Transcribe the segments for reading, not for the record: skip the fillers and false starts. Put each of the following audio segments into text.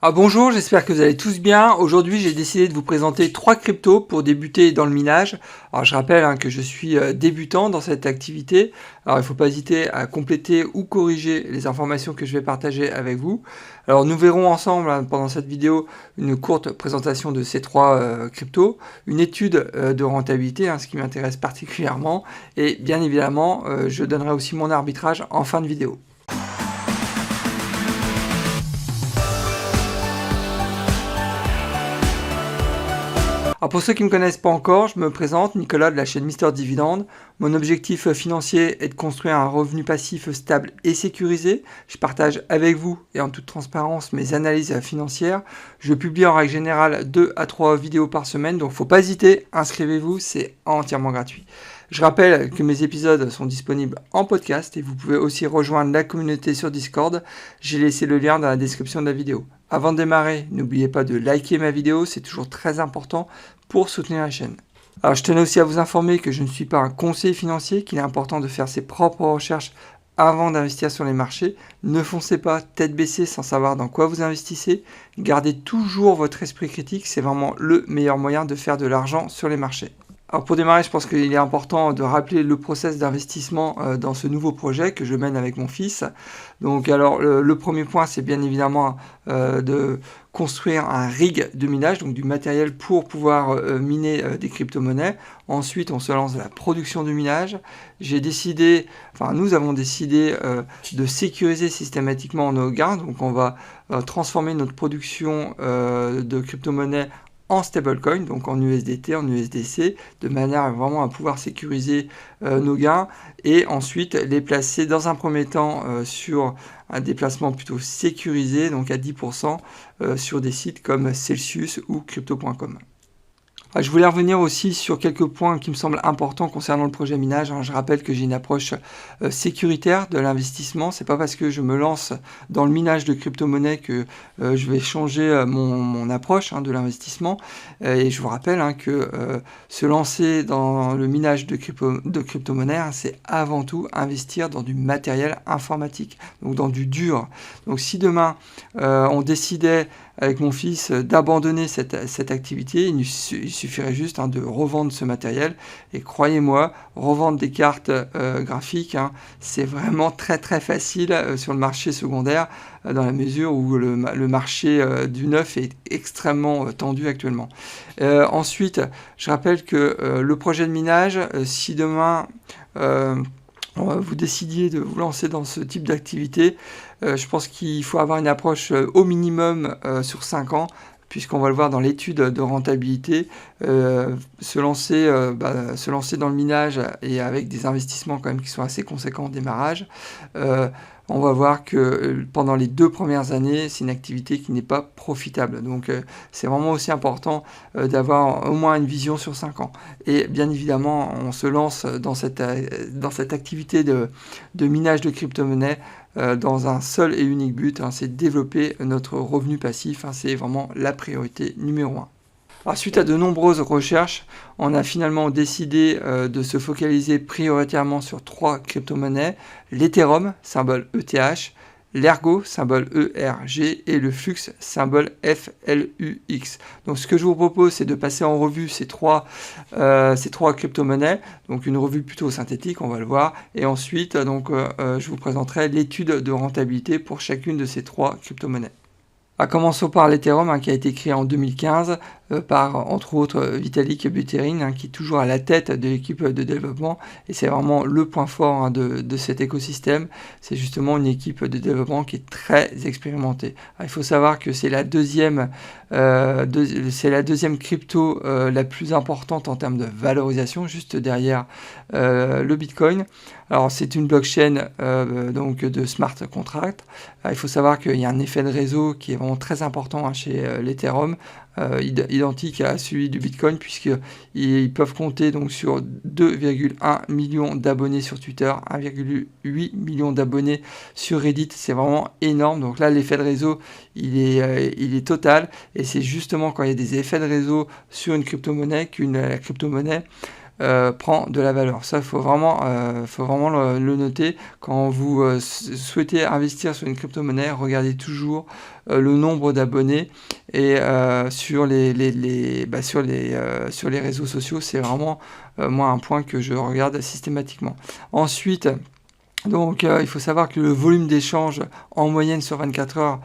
Bonjour, j'espère que vous allez tous bien. Aujourd'hui, j'ai décidé de vous présenter 3 cryptos pour débuter dans le minage. Alors, je rappelle que je suis débutant dans cette activité. Alors, il ne faut pas hésiter à compléter ou corriger les informations que je vais partager avec vous. Alors, nous verrons ensemble pendant cette vidéo une courte présentation de ces 3 cryptos, une étude de rentabilité, ce qui m'intéresse particulièrement, et bien évidemment, je donnerai aussi mon arbitrage en fin de vidéo. Alors pour ceux qui ne me connaissent pas encore, je me présente, Nicolas de la chaîne Mister Dividende. Mon objectif financier est de construire un revenu passif stable et sécurisé. Je partage avec vous et en toute transparence mes analyses financières. Je publie en règle générale 2 à 3 vidéos par semaine, donc faut pas hésiter, inscrivez-vous, c'est entièrement gratuit. Je rappelle que mes épisodes sont disponibles en podcast et vous pouvez aussi rejoindre la communauté sur Discord. J'ai laissé le lien dans la description de la vidéo. Avant de démarrer, n'oubliez pas de liker ma vidéo, c'est toujours très important pour soutenir la chaîne. Alors je tenais aussi à vous informer que je ne suis pas un conseiller financier, qu'il est important de faire ses propres recherches avant d'investir sur les marchés. Ne foncez pas tête baissée sans savoir dans quoi vous investissez. Gardez toujours votre esprit critique, c'est vraiment le meilleur moyen de faire de l'argent sur les marchés. Alors pour démarrer, je pense qu'il est important de rappeler le process d'investissement dans ce nouveau projet que je mène avec mon fils. Donc alors le premier point, c'est bien évidemment de construire un rig de minage, donc du matériel pour pouvoir miner des crypto-monnaies. Ensuite, on se lance dans la production du minage. Nous avons décidé de sécuriser systématiquement nos gains. Donc on va transformer notre production de crypto-monnaies en stablecoin, donc en USDT, en USDC, de manière vraiment à pouvoir sécuriser nos gains et ensuite les placer dans un premier temps sur un déplacement plutôt sécurisé, donc à 10% sur des sites comme Celsius ou crypto.com. Je voulais revenir aussi sur quelques points qui me semblent importants concernant le projet minage. Je rappelle que j'ai une approche sécuritaire de l'investissement. C'est pas parce que je me lance dans le minage de crypto-monnaies que je vais changer mon approche de l'investissement. Et je vous rappelle que se lancer dans le minage de crypto-monnaies, c'est avant tout investir dans du matériel informatique, donc dans du dur. Donc si demain on décidait avec mon fils d'abandonner cette activité, il suffirait juste de revendre ce matériel. Et croyez-moi, revendre des cartes graphiques, c'est vraiment très très facile sur le marché secondaire, dans la mesure où le marché du neuf est extrêmement tendu actuellement. Ensuite, je rappelle que le projet de minage, si demain vous décidiez de vous lancer dans ce type d'activité, je pense qu'il faut avoir une approche au minimum sur 5 ans, puisqu'on va le voir dans l'étude de rentabilité, se lancer dans le minage et avec des investissements quand même qui sont assez conséquents au démarrage, on va voir que pendant les 2 premières années, c'est une activité qui n'est pas profitable. Donc c'est vraiment aussi important d'avoir au moins une vision sur 5 ans. Et bien évidemment, on se lance dans cette activité de minage de crypto-monnaies dans un seul et unique but, c'est développer notre revenu passif. C'est vraiment la priorité numéro 1. Alors, suite à de nombreuses recherches, on a finalement décidé de se focaliser prioritairement sur 3 crypto-monnaies, l'Ethereum, symbole ETH, l'Ergo, symbole ERG, et le Flux, symbole FLUX. Donc ce que je vous propose, c'est de passer en revue ces trois crypto-monnaies, donc une revue plutôt synthétique, on va le voir, et ensuite je vous présenterai l'étude de rentabilité pour chacune de ces 3 crypto-monnaies. Commençons par l'Ethereum qui a été créé en 2015 par entre autres Vitalik Buterin qui est toujours à la tête de l'équipe de développement, et c'est vraiment le point fort de cet écosystème. C'est justement une équipe de développement qui est très expérimentée. Il faut savoir que c'est la deuxième crypto la plus importante en termes de valorisation, juste derrière le Bitcoin. Alors c'est une blockchain donc de smart contract. Il faut savoir qu'il y a un effet de réseau qui est vraiment très important chez l'Ethereum, identique à celui du Bitcoin, puisqu'ils peuvent compter donc sur 2,1 millions d'abonnés sur Twitter, 1,8 million d'abonnés sur Reddit. C'est vraiment énorme. Donc là, l'effet de réseau, il est total, et c'est justement quand il y a des effets de réseau sur une crypto-monnaie qu'une crypto-monnaie prend de la valeur. Ça, faut vraiment le noter. Quand vous souhaitez investir sur une crypto-monnaie, regardez toujours le nombre d'abonnés et sur sur les réseaux sociaux, c'est vraiment moi un point que je regarde systématiquement. Ensuite, donc il faut savoir que le volume d'échange en moyenne sur 24 heures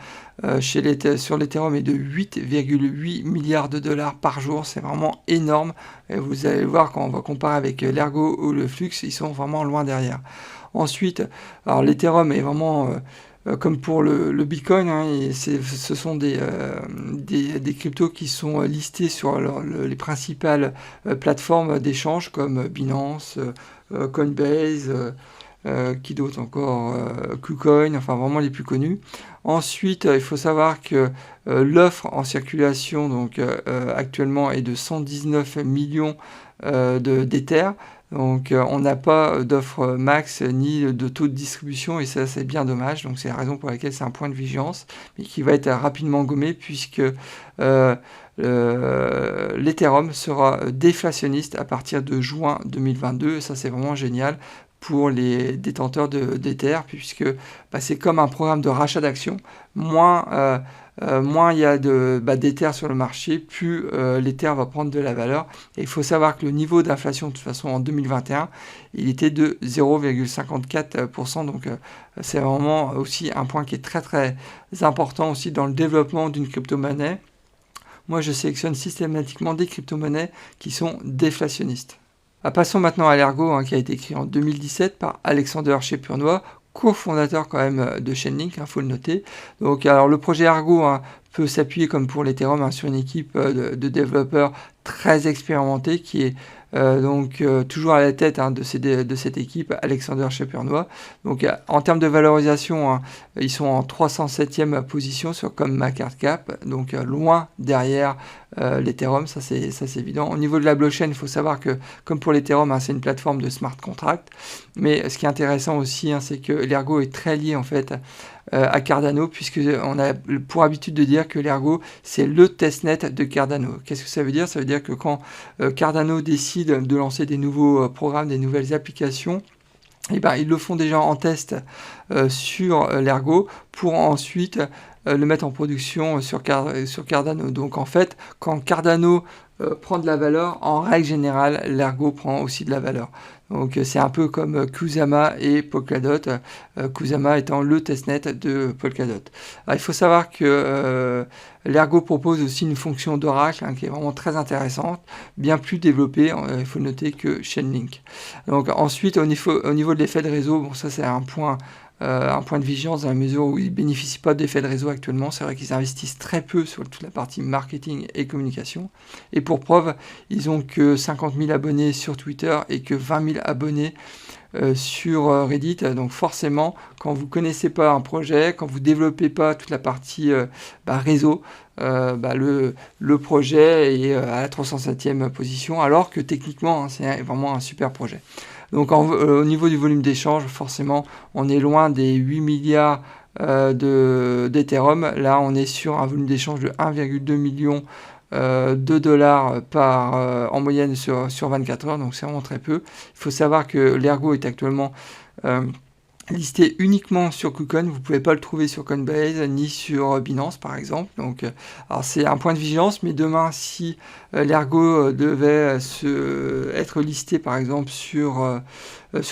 sur l'Ethereum est de 8,8 milliards de dollars par jour. C'est vraiment énorme. Et vous allez voir quand on va comparer avec l'Ergo ou le Flux, ils sont vraiment loin derrière. Ensuite, alors l'Ethereum est vraiment comme pour le Bitcoin, hein, ce sont des cryptos qui sont listés sur les principales plateformes d'échange comme Binance, Coinbase, qui d'autre encore, KuCoin, enfin vraiment les plus connus. Ensuite, il faut savoir que l'offre en circulation donc actuellement est de 119 millions d'Ether. Donc on n'a pas d'offre max ni de taux de distribution et ça c'est bien dommage. Donc c'est la raison pour laquelle c'est un point de vigilance, mais qui va être rapidement gommé puisque l'Ethereum sera déflationniste à partir de juin 2022. Et ça c'est vraiment génial pour les détenteurs d'Ether, puisque c'est comme un programme de rachat d'actions. Moins il y a d'Ether sur le marché, plus l'Ether va prendre de la valeur. Et il faut savoir que le niveau d'inflation, de toute façon, en 2021, il était de 0,54%. Donc c'est vraiment aussi un point qui est très très important aussi dans le développement d'une crypto-monnaie. Moi, je sélectionne systématiquement des crypto-monnaies qui sont déflationnistes. Passons maintenant à l'Ergo, hein, qui a été écrit en 2017 par Alexander Chepurnoy, cofondateur quand même de Chainlink, faut le noter. Donc, alors le projet Ergo peut s'appuyer comme pour l'Ethereum sur une équipe de développeurs très expérimentés qui est toujours à la tête de cette équipe, Alexander Chepurnoy. Donc en termes de valorisation, ils sont en 307e position sur CoinMarketCap, donc loin derrière l'Ethereum, ça c'est évident. Au niveau de la blockchain, il faut savoir que comme pour l'Ethereum, c'est une plateforme de smart contract. Mais ce qui est intéressant aussi, c'est que l'Ergo est très lié en fait à Cardano, puisque on a pour habitude de dire que l'Ergo c'est le testnet de Cardano. Qu'est-ce que ça veut dire? Ça veut dire que quand Cardano décide de lancer des nouveaux programmes, des nouvelles applications, ils le font déjà en test sur l'Ergo pour ensuite le mettre en production sur Cardano. Donc en fait, quand Cardano prend de la valeur, en règle générale, l'Ergo prend aussi de la valeur. Donc c'est un peu comme Kusama et Polkadot, Kusama étant le testnet de Polkadot. Alors, il faut savoir que l'Ergo propose aussi une fonction d'oracle qui est vraiment très intéressante, bien plus développée, il faut noter, que Chainlink. Donc ensuite, au niveau de l'effet de réseau, bon ça c'est un point de vigilance dans la mesure où ils ne bénéficient pas d'effet de réseau actuellement. C'est vrai qu'ils investissent très peu sur toute la partie marketing et communication. Et pour preuve, ils n'ont que 50 000 abonnés sur Twitter et que 20 000 abonnés sur Reddit. Donc forcément, quand vous ne connaissez pas un projet, quand vous ne développez pas toute la partie réseau, le projet est à la 307e position, alors que techniquement, c'est vraiment un super projet. Donc au niveau du volume d'échange, forcément, on est loin des 8 milliards d'Ethereum. Là, on est sur un volume d'échange de 1,2 million de dollars en moyenne sur 24 heures, donc c'est vraiment très peu. Il faut savoir que l'Ergo est actuellement listé uniquement sur KuCoin, vous ne pouvez pas le trouver sur Coinbase ni sur Binance par exemple. Donc, alors c'est un point de vigilance, mais demain si l'Ergo devait être listé par exemple sur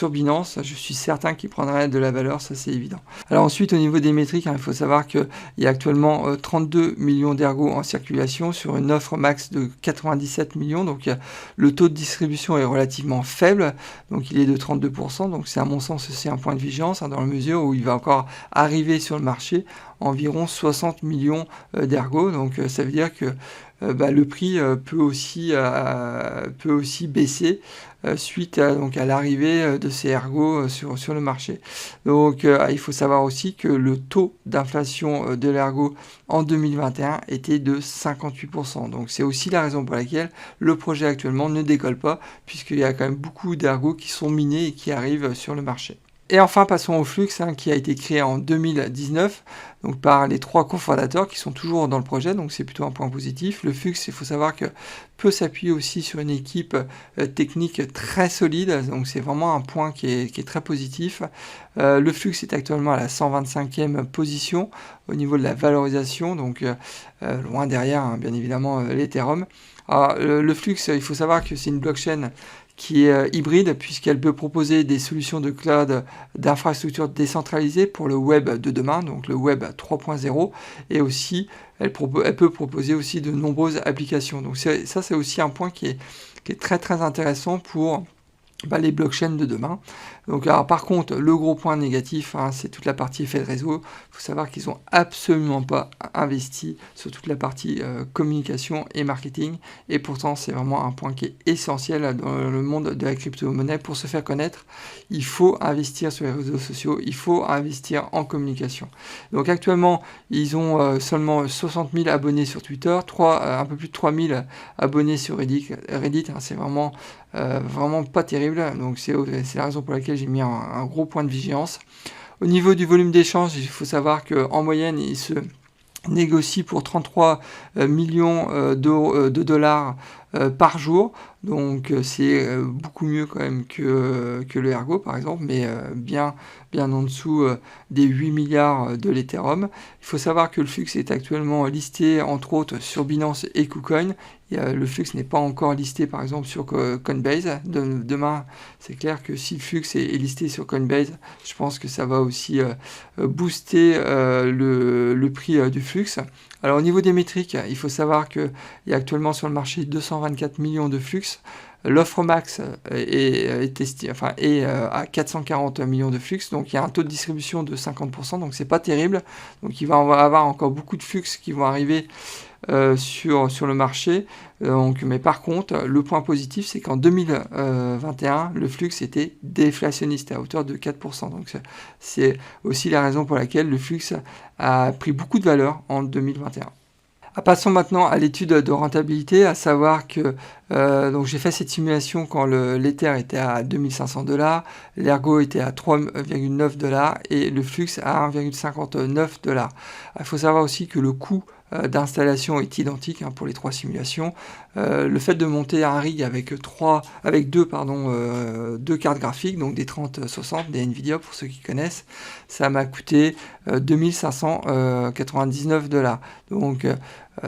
Binance, je suis certain qu'il prendrait de la valeur, ça c'est évident. Alors ensuite au niveau des métriques, il faut savoir qu'il y a actuellement 32 millions d'Ergo en circulation sur une offre max de 97 millions, donc le taux de distribution est relativement faible, donc il est de 32%, donc c'est à mon sens aussi un point de vigilance, dans la mesure où il va encore arriver sur le marché environ 60 millions d'Ergo, donc ça veut dire que le prix peut aussi baisser suite à l'arrivée de ces ergos sur le marché. Donc il faut savoir aussi que le taux d'inflation de l'ergo en 2021 était de 58%. Donc c'est aussi la raison pour laquelle le projet actuellement ne décolle pas, puisqu'il y a quand même beaucoup d'ergos qui sont minés et qui arrivent sur le marché. Et enfin, passons au Flux, qui a été créé en 2019, donc par les 3 cofondateurs qui sont toujours dans le projet, donc c'est plutôt un point positif. Le Flux, il faut savoir que peut s'appuyer aussi sur une équipe technique très solide, donc c'est vraiment un point qui est très positif. Le Flux est actuellement à la 125e position au niveau de la valorisation, donc loin derrière, bien évidemment, l'Ethereum. Alors, le Flux, il faut savoir que c'est une blockchain qui est hybride, puisqu'elle peut proposer des solutions de cloud d'infrastructures décentralisées pour le web de demain, donc le web 3.0, et aussi elle peut proposer aussi de nombreuses applications. Donc ça, c'est aussi un point qui est très très intéressant pour les blockchains de demain. Donc, alors, par contre, le gros point négatif, c'est toute la partie effet de réseau. Il faut savoir qu'ils n'ont absolument pas investi sur toute la partie communication et marketing. Et pourtant, c'est vraiment un point qui est essentiel dans le monde de la crypto-monnaie. Pour se faire connaître, il faut investir sur les réseaux sociaux, il faut investir en communication. Donc actuellement, ils ont seulement 60 000 abonnés sur Twitter, un peu plus de 3 000 abonnés sur Reddit. C'est vraiment pas terrible, donc c'est la raison pour laquelle j'ai mis un gros point de vigilance. Au niveau du volume d'échange, il faut savoir qu'en moyenne, il se négocie pour 33 millions de dollars par jour, donc c'est beaucoup mieux quand même que le Ergo par exemple, mais bien en dessous des 8 milliards de l'Ethereum. Il faut savoir que le Flux est actuellement listé entre autres sur Binance et KuCoin. Le Flux n'est pas encore listé par exemple sur Coinbase. Demain, c'est clair que si le Flux est listé sur Coinbase, je pense que ça va aussi booster le prix du Flux. Alors au niveau des métriques, il faut savoir qu'il y a actuellement sur le marché 224 millions de Flux. L'offre max est à 440 millions de Flux, donc il y a un taux de distribution de 50%, donc c'est pas terrible. Donc il va y avoir encore beaucoup de Flux qui vont arriver sur le marché. Mais par contre, le point positif, c'est qu'en 2021, le Flux était déflationniste à hauteur de 4%. Donc c'est aussi la raison pour laquelle le Flux a pris beaucoup de valeur en 2021. Passons maintenant à l'étude de rentabilité, à savoir que donc j'ai fait cette simulation quand l'Ether était à 2500 $, l'Ergo était à 3,9 $ et le Flux à 1,59 $. Il faut savoir aussi que le coût d'installation est identique pour les 3 simulations. Le fait de monter un rig avec deux cartes graphiques, donc des 3060, des Nvidia pour ceux qui connaissent, ça m'a coûté 2599 $. Donc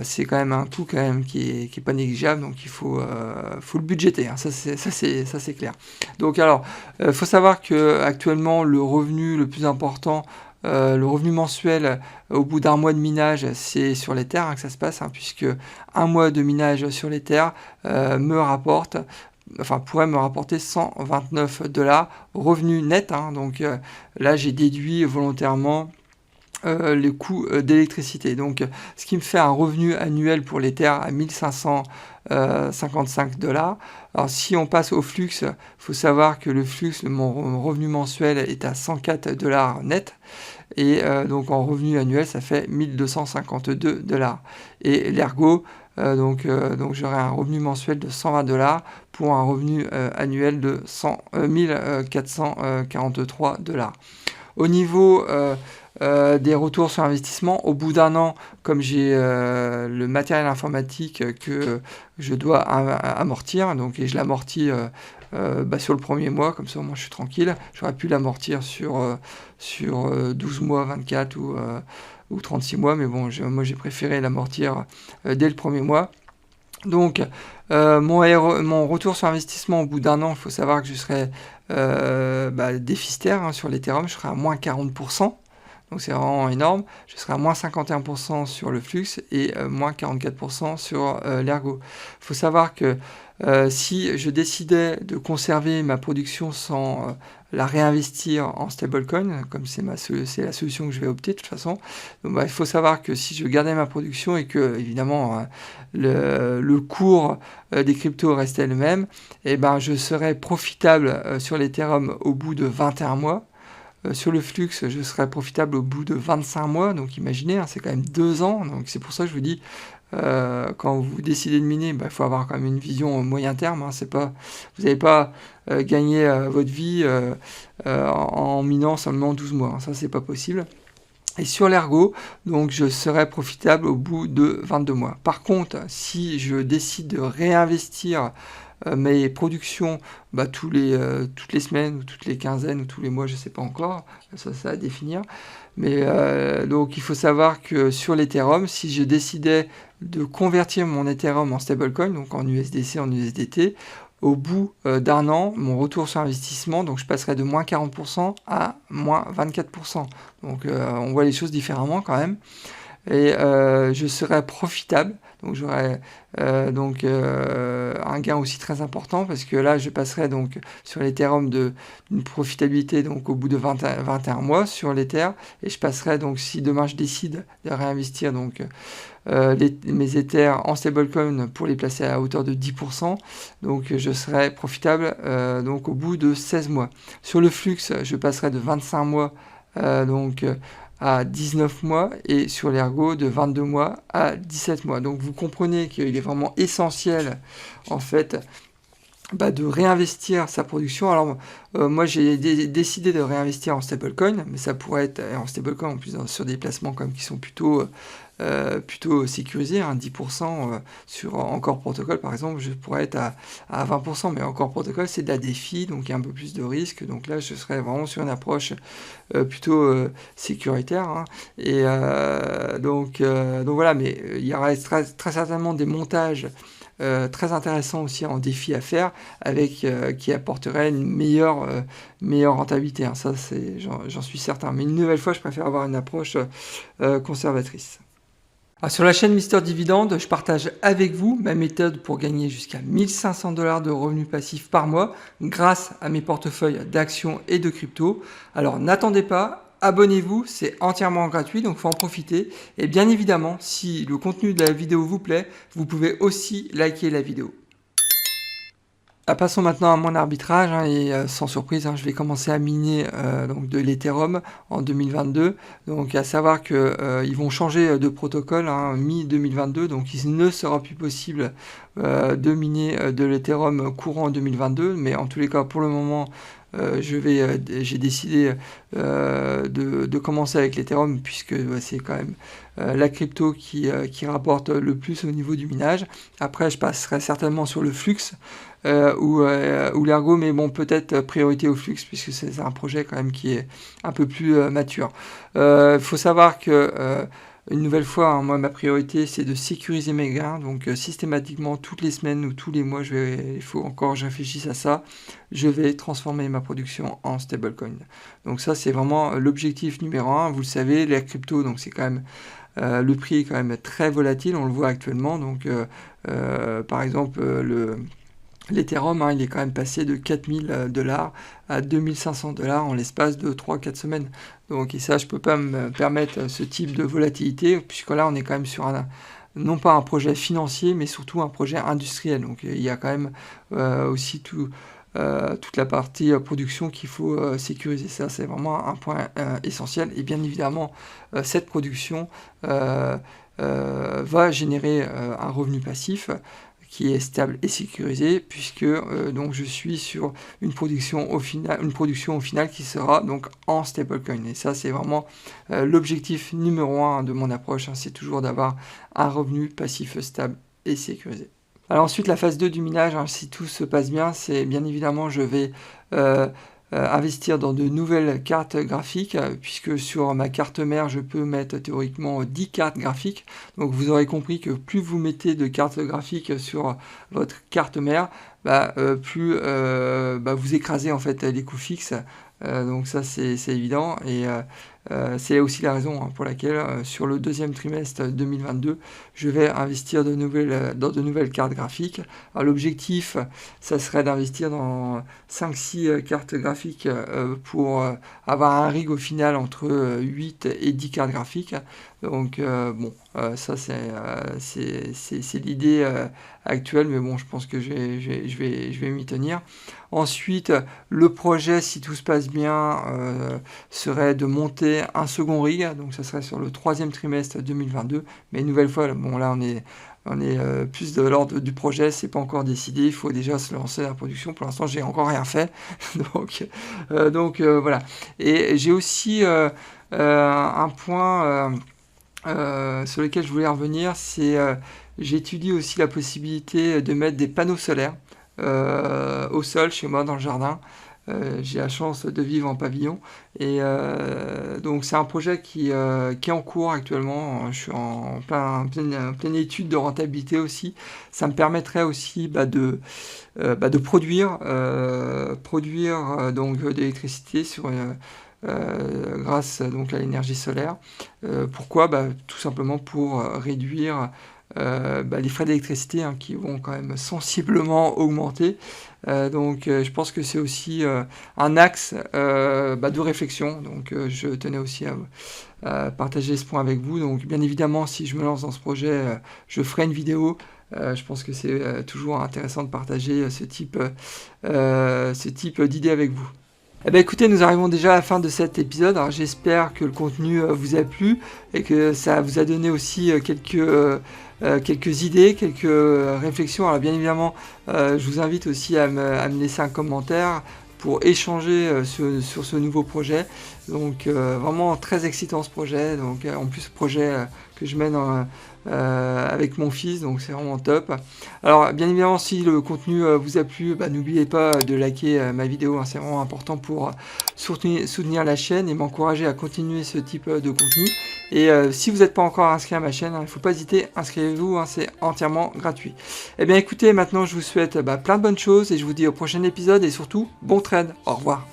c'est quand même un coût qui est pas négligeable, donc il faut le budgéter, ça c'est clair. Donc alors, faut savoir que actuellement le revenu le plus important, le revenu mensuel au bout d'un mois de minage, c'est sur l'Ether que ça se passe, puisque un mois de minage sur l'Ether pourrait me rapporter 129 $ revenu net. Donc là, j'ai déduit volontairement les coûts d'électricité. Donc, ce qui me fait un revenu annuel pour l'Ether à 1555 $. Alors, si on passe au Flux, il faut savoir que le Flux, mon revenu mensuel est à 104 $ net. Et donc, en revenu annuel, ça fait 1252 $. Et l'Ergo, donc j'aurai un revenu mensuel de 120 $ pour un revenu annuel de 1443 $. Au niveau des retours sur investissement, au bout d'un an, comme j'ai le matériel informatique que je dois amortir, et je l'amortis sur le premier mois, comme ça moi je suis tranquille. J'aurais pu l'amortir sur 12 mois, 24 ou 36 mois, mais bon, moi j'ai préféré l'amortir dès le premier mois. Donc mon retour sur investissement au bout d'un an, il faut savoir que je serai déficitaire sur l'Ethereum, je serai à moins 40%. Donc c'est vraiment énorme. Je serai à moins 51% sur le Flux et moins 44% sur l'Ergo. Il faut savoir que si je décidais de conserver ma production sans la réinvestir en stablecoin, comme c'est la solution que je vais opter de toute façon, donc, il faut savoir que si je gardais ma production et que évidemment le cours des cryptos restait le même, je serais profitable sur l'Ethereum au bout de 21 mois. Sur le Flux, je serai profitable au bout de 25 mois, donc imaginez, c'est quand même 2 ans, donc c'est pour ça que je vous dis, quand vous décidez de miner, il faut avoir quand même une vision au moyen terme, hein. Vous n'allez pas gagner votre vie en minant seulement 12 mois, hein. Ça, c'est pas possible. Et sur l'ergot, donc je serai profitable au bout de 22 mois. Par contre, si je décide de réinvestir mes productions toutes les semaines ou toutes les quinzaines ou tous les mois, je ne sais pas encore, ça à définir. Mais donc il faut savoir que sur l'Ethereum, si je décidais de convertir mon Ethereum en stablecoin, donc en USDC, en USDT, au bout d'un an, mon retour sur investissement, donc je passerai de moins 40% à moins 24%. Donc on voit les choses différemment quand même. Et je serai profitable, donc j'aurai un gain aussi très important, parce que là je passerai donc sur l'Ethereum d'une profitabilité donc au bout de 21 mois sur l'Ether, et je passerai donc, si demain je décide de réinvestir donc mes Ethers en stablecoin pour les placer à hauteur de 10%, donc je serai profitable donc au bout de 16 mois. Sur le flux, je passerai de 25 mois à 19 mois, et sur l'ergot de 22 mois à 17 mois. Donc vous comprenez qu'il est vraiment essentiel en fait de réinvestir sa production. Alors moi j'ai décidé de réinvestir en stablecoin, mais ça pourrait être en stablecoin en plus sur des placements quand même qui sont plutôt sécurisés, hein, 10% sur Encore Protocol par exemple, je pourrais être à 20%, mais Encore Protocol c'est de la défi, donc il y a un peu plus de risque, donc là je serais vraiment sur une approche plutôt sécuritaire, hein. Et donc voilà, mais il y aura très, très certainement des montages très intéressant aussi en défi à faire, avec qui apporterait une meilleure rentabilité, hein. Ça, j'en suis certain. Mais une nouvelle fois, je préfère avoir une approche conservatrice. Alors, sur la chaîne Mister Dividende, je partage avec vous ma méthode pour gagner jusqu'à 1500 $ de revenus passifs par mois grâce à mes portefeuilles d'actions et de crypto. Alors n'attendez pas, abonnez-vous, c'est entièrement gratuit, donc il faut en profiter. Et bien évidemment, si le contenu de la vidéo vous plaît, vous pouvez aussi liker la vidéo. Passons maintenant à mon arbitrage, hein, et sans surprise, hein, je vais commencer à miner donc de l'Ethereum en 2022. Donc à savoir que ils vont changer de protocole, hein, mi-2022, donc il ne sera plus possible de miner de l'Ethereum courant en 2022, mais en tous les cas pour le moment j'ai décidé de commencer avec l'Ethereum, puisque c'est quand même la crypto qui rapporte le plus au niveau du minage. Après je passerai certainement sur le Flux ou l'ergot, mais bon, peut-être priorité au Flux, puisque c'est un projet quand même qui est un peu plus mature. Faut savoir que une nouvelle fois, hein, moi ma priorité c'est de sécuriser mes gains, donc systématiquement toutes les semaines ou tous les mois, il faut encore que je réfléchisse à ça, je vais transformer ma production en stablecoin. Donc ça c'est vraiment l'objectif numéro 1, vous le savez, la crypto, donc c'est quand même le prix est quand même très volatile, on le voit actuellement, donc par exemple l'Ethereum, hein, il est quand même passé de 4000 $ à 2500 $ en l'espace de 3-4 semaines. Donc, et ça, je ne peux pas me permettre ce type de volatilité, puisque là, on est quand même sur non pas un projet financier, mais surtout un projet industriel. Donc, il y a quand même aussi toute la partie production qu'il faut sécuriser. Ça, c'est vraiment un point essentiel. Et bien évidemment, cette production va générer un revenu passif qui est stable et sécurisé, puisque donc je suis sur une production au final qui sera donc en stablecoin. Et ça, c'est vraiment l'objectif numéro 1 de mon approche, hein, c'est toujours d'avoir un revenu passif stable et sécurisé. Alors ensuite, la phase 2 du minage, hein, si tout se passe bien, c'est bien évidemment, je vais investir dans de nouvelles cartes graphiques, puisque sur ma carte mère, je peux mettre théoriquement 10 cartes graphiques. Donc vous aurez compris que plus vous mettez de cartes graphiques sur votre carte mère, plus vous écrasez en fait les coûts fixes. Donc ça c'est évident, et c'est aussi la raison, hein, pour laquelle sur le deuxième trimestre 2022 je vais investir dans de nouvelles cartes graphiques. L'objectif ça serait d'investir dans 5-6 cartes graphiques pour avoir un rig au final entre 8 et 10 cartes graphiques. Donc bon, Ça, c'est l'idée actuelle, mais bon, je pense que je vais m'y tenir. Ensuite, le projet, si tout se passe bien, serait de monter un second rig, donc ça serait sur le 3e trimestre 2022. Mais une nouvelle fois, bon là on est plus de l'ordre du projet, c'est pas encore décidé, il faut déjà se lancer dans la production. Pour l'instant, j'ai encore rien fait, donc voilà. Et j'ai aussi un point sur lequel je voulais revenir, c'est j'étudie aussi la possibilité de mettre des panneaux solaires au sol chez moi dans le jardin. J'ai la chance de vivre en pavillon et donc c'est un projet qui est en cours actuellement. Je suis en pleine étude de rentabilité aussi. Ça me permettrait aussi de produire donc de l'électricité grâce donc à l'énergie solaire. Pourquoi? Tout simplement pour réduire les frais d'électricité qui vont quand même sensiblement augmenter. Je pense que c'est aussi un axe de réflexion. Donc je tenais aussi à partager ce point avec vous. Donc bien évidemment, si je me lance dans ce projet, je ferai une vidéo. Je pense que c'est toujours intéressant de partager ce type d'idées avec vous. Eh bien écoutez, nous arrivons déjà à la fin de cet épisode. Alors j'espère que le contenu vous a plu et que ça vous a donné aussi quelques idées, quelques réflexions. Alors bien évidemment, je vous invite aussi à me laisser un commentaire pour échanger sur ce nouveau projet. Donc vraiment très excitant ce projet. Donc en plus projet que je mène avec mon fils, donc c'est vraiment top. Alors bien évidemment, si le contenu vous a plu, n'oubliez pas de liker ma vidéo, c'est vraiment important pour soutenir la chaîne et m'encourager à continuer ce type de contenu. Et si vous n'êtes pas encore inscrit à ma chaîne, il ne faut pas hésiter, inscrivez-vous, c'est entièrement gratuit. Et bien écoutez, maintenant je vous souhaite plein de bonnes choses et je vous dis au prochain épisode et surtout, bon trade, au revoir.